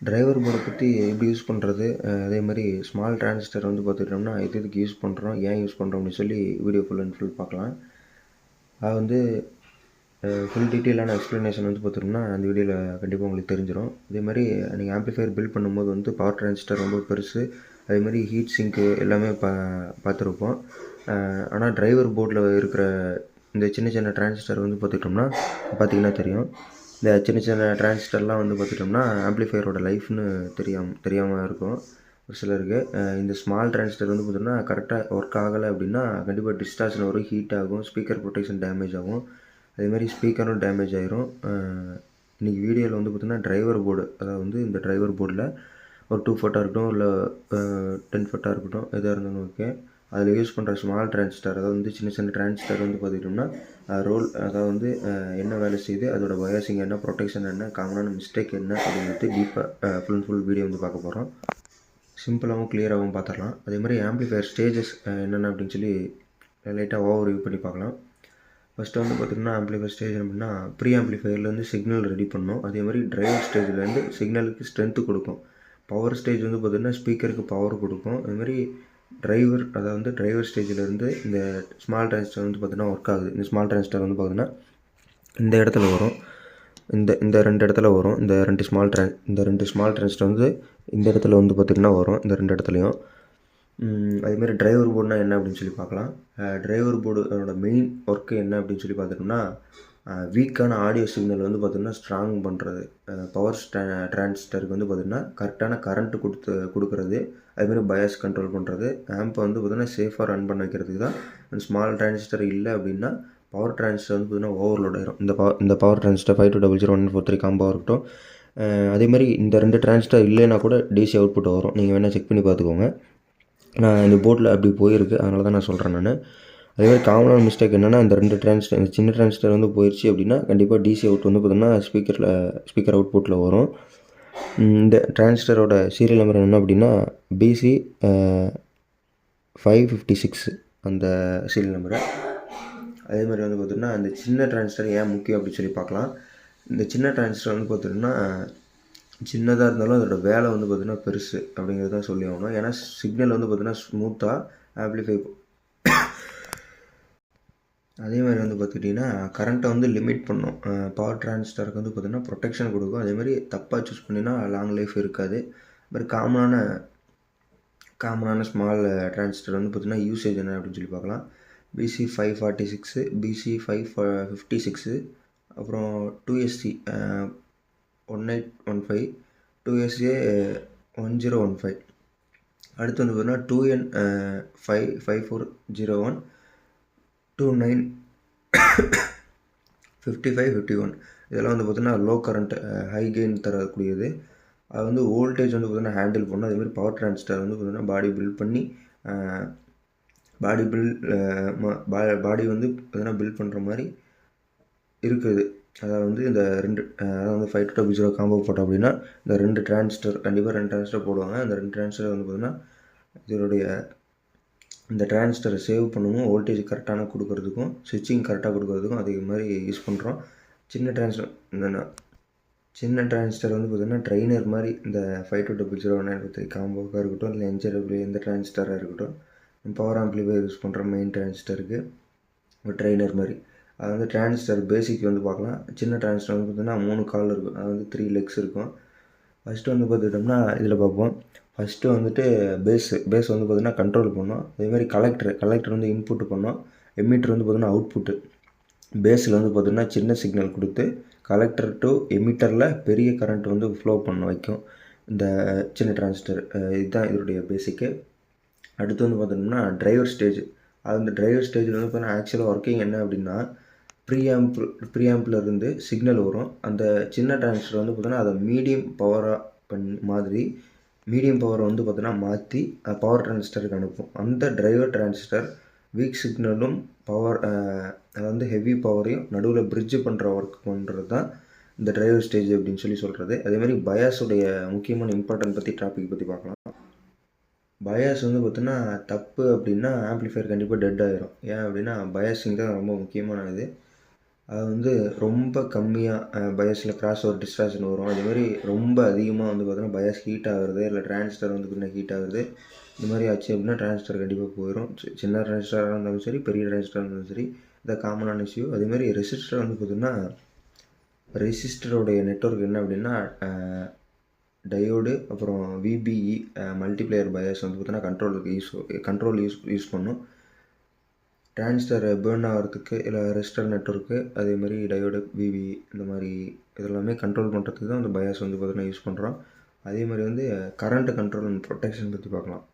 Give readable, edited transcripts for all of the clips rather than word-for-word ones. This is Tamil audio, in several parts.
டிரைவர் போர்டை பற்றி எப்படி யூஸ் பண்ணுறது, அதே மாதிரி ஸ்மால் டிரான்சிஸ்டர் வந்து பார்த்துக்கிட்டோம்னா எதுக்கு யூஸ் பண்ணுறோம், ஏன் யூஸ் பண்ணுறோம் அப்படின்னு சொல்லி வீடியோ ஃபுல் அண்ட் ஃபுல் பார்க்கலாம். அது வந்து ஃபுல் டீட்டெயிலான எக்ஸ்ப்ளனேஷன் வந்து பார்த்துட்டோம்னா அந்த வீடியோவில் கண்டிப்பாக உங்களுக்கு தெரிஞ்சிடும். அதே மாதிரி நீங்கள் ஆம்ப்ளிஃபையர் பில்ட் பண்ணும்போது வந்து பவர் டிரான்சிஸ்டர் ரொம்ப பெருசு, அதே மாதிரி ஹீட் சிங்க்கு எல்லாமே பார்த்துருப்போம். ஆனால் டிரைவர் போர்டில் இருக்கிற இந்த சின்ன சின்ன டிரான்சிஸ்டர் வந்து பார்த்துக்கிட்டோம்னா பார்த்திங்கன்னா தெரியும். இந்த சின்ன சின்ன டிரான்சிஸ்டர்லாம் வந்து பார்த்துட்டோம்னா ஆம்ப்ளிஃபையரோட லைஃப்னு தெரியாமல் இருக்கும் ஒரு சிலருக்கு. இந்த ஸ்மால் டிரான்சிஸ்டர் வந்து பார்த்தோம்னா கரெக்டாக ஒர்க் ஆகலை அப்படின்னா கண்டிப்பாக டிஸ்டார்ஷன் வரும், ஹீட் ஆகும், ஸ்பீக்கர் ப்ரொடெக்ஷன் டேமேஜ் ஆகும், அதேமாதிரி ஸ்பீக்கரும் டேமேஜ் ஆகிரும். இன்றைக்கி வீடியோவில் வந்து பார்த்தோம்னா டிரைவர் போர்டு, அதாவது வந்து இந்த டிரைவர் போர்டில் ஒரு 2 ஃபோட்டாக இருக்கட்டும் இல்லை 10 ஃபோட்டாக இருக்கட்டும் எதாக இருந்தாலும் ஓகே, அதில் யூஸ் பண்ணுற ஸ்மால் டிரான்சிஸ்டர், அதாவது வந்து சின்ன சின்ன டிரான்சிஸ்டர் வந்து பார்த்துக்கிட்டோம்னா அதாவது வந்து என்ன வேலை செய்யுது, அதோட பயாசிங் என்ன, ப்ரொடெக்ஷன் என்ன, காமனான மிஸ்டேக் என்ன அப்படிங்கிறது டீப்பாக ஃபுல் அண்ட் ஃபுல் வீடியோ வந்து பார்க்க போகிறோம். சிம்பிளாகவும் கிளியராகவும் பார்த்துடலாம். அதே மாதிரி ஆம்ப்ளிஃபையர் ஸ்டேஜஸ் என்னென்ன அப்படின்னு சொல்லி லைட்டாக ஓவர் வியூ பண்ணி பார்க்கலாம். ஃபஸ்ட்டு வந்து பார்த்திங்கன்னா ஆம்ப்ளிஃபையர் ஸ்டேஜ் அப்படின்னா ப்ரீ ஆம்ப்ளிஃபையர்லேருந்து சிக்னல் ரெடி பண்ணணும். அதே மாதிரி டிரைவர் ஸ்டேஜ்லேருந்து சிக்னலுக்கு ஸ்ட்ரென்த்து கொடுக்கும். பவர் ஸ்டேஜ் வந்து பார்த்திங்கன்னா ஸ்பீக்கருக்கு பவர் கொடுக்கும். அதுமாதிரி டிரைவர் ஸ்டேஜிலேருந்து இந்த ஸ்மால் டிரான்சிஸ்டர் வந்து பார்த்திங்கன்னா ஒர்க் ஆகுது. இந்த ஸ்மால் டிரான்சிஸ்டர் வந்து பார்த்திங்கன்னா இந்த இடத்துல வரும், இந்த 2 இடத்துல வரும். இந்த ரெண்டு ஸ்மால் டிரான்சிஸ்டர் வந்து இந்த இடத்துல வந்து பார்த்திங்கன்னா வரும், இந்த 2 இடத்துலையும். அதேமாதிரி டிரைவர் போர்டுனா என்ன அப்படின்னு சொல்லி பார்க்கலாம். டிரைவர் போர்டோட மெயின் ஒர்க்கு என்ன அப்படின்னு சொல்லி பார்த்துட்டோம்னா வீக்கான ஆடியோ சிக்னல் வந்து பார்த்திங்கன்னா ஸ்ட்ராங் பண்ணுறது. பவர் டிரான்சிஸ்டருக்கு வந்து பார்த்திங்கன்னா கரெக்டான கரண்ட்டு கொடுக்குறது, அதுமாதிரி பயாஸ் கண்ட்ரோல் பண்ணுறது, ஆம்பை வந்து பார்த்திங்கன்னா சேஃபாக ரன் பண்ண வைக்கிறதுக்கு தான். அந்த ஸ்மால் டிரான்சிஸ்டர் இல்லை அப்படின்னா பவர் டிரான்சிஸ்டர் வந்து பார்த்திங்கன்னா ஓவர்லோட் ஆயிரும். இந்த பவர் டிரான்சிஸ்டர் 52001143 காம்போ இருக்கட்டும். அதேமாதிரி இந்த 2 டிரான்சிஸ்டர் இல்லைன்னா கூட டிசி அவுட்புட் வரும். நீங்கள் வேணால் செக் பண்ணி பார்த்துக்கோங்க. நான் இந்த போர்டில் அப்படி போயிருக்கு, அதனால தான் நான் சொல்கிறேன் நான். அதேமாதிரி காமனான மிஸ்டேக் என்னென்னா இந்த சின்ன டிரான்சிஸ்டர் வந்து போயிடுச்சு அப்படின்னா கண்டிப்பாக டிசி அவுட் வந்து பார்த்திங்கன்னா ஸ்பீக்கர் அவுட்புட்டில் வரும். இந்த டிரான்சிஸ்டரோட சீரியல் நம்பர் என்ன அப்படின்னா BC 556 அந்த சீரியல் நம்பரு. அதே மாதிரி வந்து பார்த்திங்கன்னா அந்த சின்ன டிரான்சிஸ்டர் ஏன் முக்கியம் அப்படின்னு சொல்லி பார்க்கலாம். இந்த சின்ன டிரான்சிஸ்டர் வந்து பார்த்திங்கன்னா சின்னதாக இருந்தாலும் அதோட வேலை வந்து பார்த்திங்கன்னா பெருசு அப்படிங்கிறத சொல்லி ஆகணும். ஏன்னா சிக்னல் வந்து பார்த்திங்கன்னா ஸ்மூத்தாக ஆம்ப்ளிஃபை. அதே மாதிரி வந்து பார்த்துக்கிட்டிங்கன்னா கரண்ட்டை வந்து லிமிட் பண்ணும். பவர் டிரான்சிஸ்டருக்கு வந்து பார்த்திங்கன்னா ப்ரொடெக்ஷன் கொடுக்கும். அதேமாதிரி தப்பாக சூஸ் பண்ணினா லாங் லைஃப் இருக்காது. மாதிரி காமனான ஸ்மால் டிரான்சிஸ்டர் வந்து பார்த்திங்கன்னா யூசேஜ் என்ன அப்படின்னு சொல்லி பார்க்கலாம். BC 546, BC 556, அப்புறம் 2SC 1815, 2SA 1015. அடுத்து வந்து பார்த்திங்கன்னா 2N 5401, 29 5551. இதெல்லாம் வந்து பார்த்திங்கன்னா லோ கரண்ட் ஹை கெயின் தரக்கூடியது. அது வந்து வோல்டேஜ் வந்து பார்த்திங்கன்னா ஹேண்டில் பண்ணணும். அதேமாதிரி பவர் டிரான்சிஸ்டர் வந்து பார்த்திங்கன்னா பாடி பில்ட் பண்ணி பாடி வந்து பார்த்திங்கன்னா பில்ட் பண்ணுற மாதிரி இருக்குது. அதாவது வந்து இந்த 2 அதாவது 5200 காம்போ போட்டோம் அப்படின்னா இந்த 2 டிரான்சிஸ்டர் கண்டிப்பாக 2 டிரான்சிஸ்டர் போடுவாங்க. அந்த 2 டிரான்சிஸ்டர் வந்து பார்த்திங்கன்னா இதனுடைய இந்த டிரான்சிஸ்டரை சேவ் பண்ணவும், வோல்டேஜ் கரெக்டான கொடுக்கறதுக்கும், ஸ்விட்சிங் கரெக்டாக கொடுக்கறதுக்கும் அதே மாதிரி யூஸ் பண்ணுறோம். சின்ன டிரான்சிஸ்டர் வந்து பார்த்திங்கன்னா ட்ரைனர் மாதிரி இந்த 52001953 காம்போவாக இருக்கட்டும், இல்லை NJW எந்த டிரான்சிஸ்டராக இருக்கட்டும், பவர் ஆம்ப்ளிஃபையர் யூஸ் பண்ணுற மெயின் டிரான்சிஸ்டருக்கு ஒரு ட்ரைனர் மாதிரி. அது வந்து டிரான்சிஸ்டர் பேசிக் வந்து பார்க்கலாம். சின்ன டிரான்சிஸ்டர் வந்து பார்த்திங்கன்னா 3 கால் இருக்கும், அது வந்து 3 லெக்ஸ் இருக்கும். ஃபஸ்ட்டு வந்து பார்த்துக்கிட்டோம்னா இதில் பார்ப்போம். ஃபஸ்ட்டு வந்துட்டு பேஸ் வந்து பார்த்திங்கன்னா கண்ட்ரோல் பண்ணோம். அதேமாதிரி கலெக்டர் வந்து இன்புட்டு பண்ணோம். எமிட்டர் வந்து பார்த்திங்கன்னா அவுட்புட்டு. பேஸில் வந்து பார்த்திங்கன்னா சின்ன சிக்னல் கொடுத்து கலெக்டர் டு எமிட்டரில் பெரிய கரண்ட் வந்து ஃப்ளோ பண்ண வைக்கும் இந்த சின்ன டிரான்சிஸ்டர். இதுதான் இதனுடைய பேசிக்கு. அடுத்து வந்து பார்த்திங்கன்னா டிரைவர் ஸ்டேஜ். அது இந்த டிரைவர் ஸ்டேஜில் வந்து பார்த்திங்கன்னா ஆக்சுவலாக ஒர்க்கிங் என்ன அப்படின்னா ப்ரீஆம்பில் இருந்து சிக்னல் வரும். அந்த சின்ன டிரான்சிஸ்டர் வந்து பார்த்திங்கன்னா அதை மீடியம் பவரை வந்து பார்த்திங்கன்னா மாற்றி பவர் டிரான்சிஸ்டருக்கு அனுப்பும். அந்த டிரைவர் டிரான்சிஸ்டர் வீக் சிக்னலும் அது வந்து ஹெவி பவரையும் நடுவில் பிரிட்ஜ் பண்ணுற ஒர்க் பண்ணுறது தான் இந்த டிரைவர் ஸ்டேஜ் அப்படின்னு சொல்கிறது. அதேமாதிரி பயாஸுடைய முக்கியமான இம்பார்ட்டன்ட் டாபிக் பற்றி பார்க்கலாம். பயாஸ் வந்து பார்த்திங்கன்னா தப்பு அப்படின்னா ஆம்ப்ளிஃபையர் கண்டிப்பாக டெட் ஆகிரும். ஏன் அப்படின்னா பயாஸிங் தான் ரொம்ப முக்கியமான இது. அது வந்து ரொம்ப கம்மியாக பயாஸில் கிராஸ் ஓவர் டிஸ்ட்ராக்ஷன் வரும். அதேமாதிரி ரொம்ப அதிகமாக வந்து பார்த்தோன்னா பயாஸ் ஹீட் ஆகுறது, இல்லை டிரான்சிஸ்டர் வந்து பார்த்தீங்கன்னா ஹீட் ஆகுது. இந்த மாதிரி ஆச்சு அப்படின்னா டிரான்சிஸ்டர் கண்டிப்பாக போயிடும். சின்ன டிரான்சிஸ்டராக இருந்தாலும் சரி, பெரிய டிரான்சிஸ்டராக இருந்தாலும் சரி, இந்த காமனான இஷ்யூ. அதேமாதிரி ரெசிஸ்டர் வந்து பார்த்திங்கன்னா ரெசிஸ்டருடைய நெட்வொர்க் என்ன அப்படின்னா டயோடு, அப்புறம் விபிஇ மல்டிப்ளேயர் பயாஸ் வந்து பார்த்தீங்கன்னா கண்ட்ரோல் யூஸ் பண்ணும். டிரான்சிஸ்டர் பேர்ன் ஆகிறதுக்கு, இல்லை ரெசிஸ்டர் நெட்வொர்க்கு, அதேமாதிரி டயோடு, விபிஇ இந்த மாதிரி இதெல்லாமே கண்ட்ரோல் பண்ணுறதுக்கு தான் அந்த பயாஸ் வந்து பார்த்தீங்கன்னா யூஸ் பண்ணுறோம். அதே மாதிரி வந்து கரண்ட்டு கண்ட்ரோல் அண்ட் ப்ரொடெக்ஷன் பற்றி பார்க்கலாம்.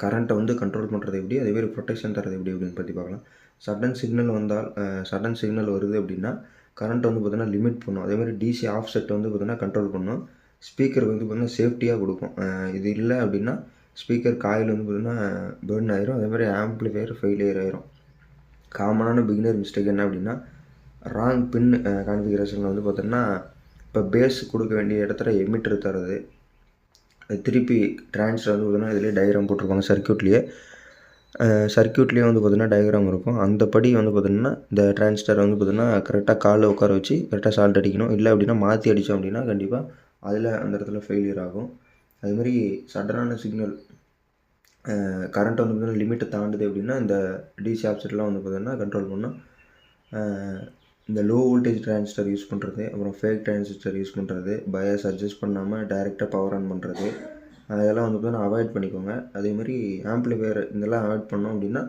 கரண்ட்டை வந்து கண்ட்ரோல் பண்ணுறது எப்படி, அதேமாதிரி ப்ரொடெக்ஷன் தரது எப்படி அப்படின்னு பற்றி பார்க்கலாம். சடன் சிக்னல் வருது அப்படின்னா கரண்ட்டை வந்து பார்த்தீங்கன்னா லிமிட் பண்ணும். அதேமாதிரி டிசி ஆஃப்செட் வந்து பார்த்தீங்கன்னா கண்ட்ரோல் பண்ணும். ஸ்பீக்கர் வந்து பார்த்தீங்கன்னா சேஃப்டியாக கொடுக்கும். இது இல்லை அப்படின்னா ஸ்பீக்கர் காயில் வந்து பார்த்தீங்கன்னா பேர்ன் ஆயிரும். அதேமாதிரி ஆம்ப்ளிஃபையர் ஃபெயிலியர் ஆயிரும். காமனான பிகினர் மிஸ்டேக் என்ன அப்படின்னா ராங் பின் கான்ஃபிகரேஷனில் வந்து பார்த்தோன்னா இப்போ பேஸ் கொடுக்க வேண்டிய இடத்துல எமிட்டர் தரது, திருப்பி டிரான்சிஸ்டர் வந்து பார்த்தீங்கன்னா இதிலே டயக்ராம் போட்டிருப்பாங்க. சர்க்யூட்லேயே வந்து பார்த்தீங்கன்னா டயக்ராம் இருக்கும். அந்த படி வந்து பார்த்தீங்கன்னா இந்த டிரான்சிஸ்டர் வந்து பார்த்தீங்கன்னா கரெக்டாக காலில் உட்கார வச்சு கரெக்டாக சால்ட் அடிக்கணும். இல்லை அப்படின்னா மாற்றி அடித்தோம் அப்படின்னா கண்டிப்பாக அதில் அந்த இடத்துல ஃபெயிலியர் ஆகும். அதுமாதிரி சடனான சிக்னல் கரண்ட் வந்து பார்த்தீங்கன்னா லிமிட்டை தாண்டுது அப்படின்னா இந்த டிசி ஆப்செட்லாம் வந்து பார்த்தீங்கன்னா கண்ட்ரோல் பண்ணணும். இந்த லோ வோல்டேஜ் டிரான்சிஸ்டர் யூஸ் பண்ணுறது, அப்புறம் ஃபேக் டிரான்சிஸ்டர் யூஸ் பண்ணுறது, பயாஸ் அட்ஜஸ்ட் பண்ணாமல் டைரெக்டாக பவர் ஆன் பண்ணுறது, அதெல்லாம் வந்து பார்த்தீங்கன்னா அவாய்ட் பண்ணிக்கோங்க. அதேமாதிரி ஆம்ப்ளிஃபையர் இதெல்லாம் அவாய்ட் பண்ணோம் அப்படின்னா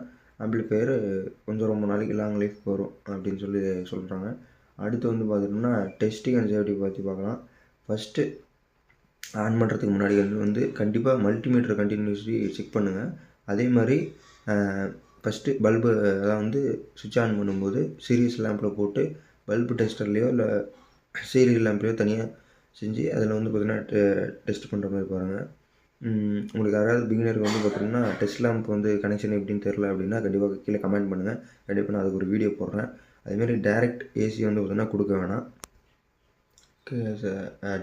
ஆம்ப்ளிஃபையர் கொஞ்சம் ரொம்ப நாளைக்கு லாங் லைஃப் வரும் அப்படின்னு சொல்கிறாங்க. அடுத்து வந்து பார்த்துட்டோம்னா டெஸ்டிங் அண்ட் சேஃப்டி பற்றி பார்க்கலாம். ஃபஸ்ட்டு ஆன் பண்ணுறதுக்கு முன்னாடி வந்து கண்டிப்பாக மல்டிமீட்டர் கண்டினியூஸ்லி செக் பண்ணுங்கள். அதே மாதிரி ஃபஸ்ட்டு பல்பு அதான் வந்து சுவிட்ச் ஆன் பண்ணும்போது சீரியஸ் லேம்பில் போட்டு பல்பு டெஸ்டர்லேயோ இல்லை சீரியல் லேம்ப்லேயோ தனியாக செஞ்சு அதில் வந்து பார்த்திங்கன்னா டெஸ்ட் பண்ணுற மாதிரி பாருங்கள். உங்களுக்கு யாராவது பிகினருக்கு வந்து பார்த்திங்கன்னா டெஸ்ட் லேம்ப் வந்து கனெக்ஷன் எப்படின்னு தெரில அப்படின்னா கண்டிப்பாக கீழே கமெண்ட் பண்ணுங்கள். கண்டிப்பாக நான் அதுக்கு ஒரு வீடியோ போடுறேன். அதேமாதிரி டைரக்ட் ஏசி வந்து பார்த்திங்கன்னா கொடுக்க வேணாம்.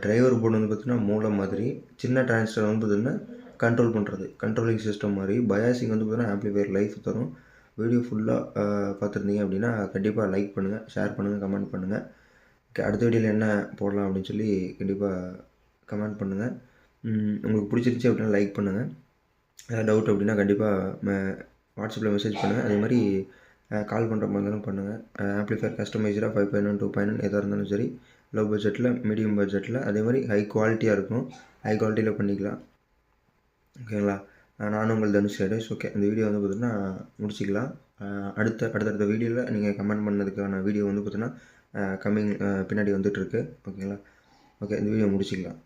டிரைவர் போர்டு வந்து பார்த்திங்கன்னா மூலம் மாதிரி, சின்ன டிரான்சிஸ்டர் வந்து பார்த்திங்கன்னா கண்ட்ரோல் பண்ணுறது, கண்ட்ரோலிங் சிஸ்டம் மாதிரி. பயாசிங் வந்து பார்த்திங்கன்னா ஆம்ப்ளிஃபையர் லைஃப் தரும். வீடியோ ஃபுல்லாக பார்த்துருந்தீங்க அப்படின்னா கண்டிப்பாக லைக் பண்ணுங்கள், ஷேர் பண்ணுங்கள், கமெண்ட் பண்ணுங்கள். அடுத்த வீடியோவில் என்ன போடலாம் அப்படின்னு சொல்லி கண்டிப்பாக கமெண்ட் பண்ணுங்கள். உங்களுக்கு பிடிச்சிருந்துச்சி அப்படின்னா லைக் பண்ணுங்கள். ஏதாவது டவுட் அப்படின்னா கண்டிப்பாக வாட்ஸ்அப்பில் மெசேஜ் பண்ணுங்கள். அதே மாதிரி கால் பண்ணுற மாதிரி இருந்தாலும் பண்ணுங்கள். ஆம்ப்ளிஃபையர் கஸ்டமைஸ்டாக 5.1 2.1 எதாக இருந்தாலும் சரி, லோ பட்ஜெட்டில், மீடியம் பட்ஜெட்டில், அதே மாதிரி ஹை குவாலிட்டியாக இருக்கும். ஹை குவாலிட்டியில் பண்ணிக்கலாம். ஓகேங்களா? நானும் உங்கள் தனுஷ் ரேடேஷ். ஓகே, இந்த வீடியோ வந்து பார்த்திங்கன்னா முடிச்சிக்கலாம். அடுத்தடுத்த வீடியோவில் நீங்கள் கமெண்ட் பண்ணதுக்கான வீடியோ வந்து பார்த்திங்கன்னா பின்னாடி வந்துட்டுருக்கு. ஓகேங்களா? ஓகே, இந்த வீடியோ முடிச்சிக்கலாம்.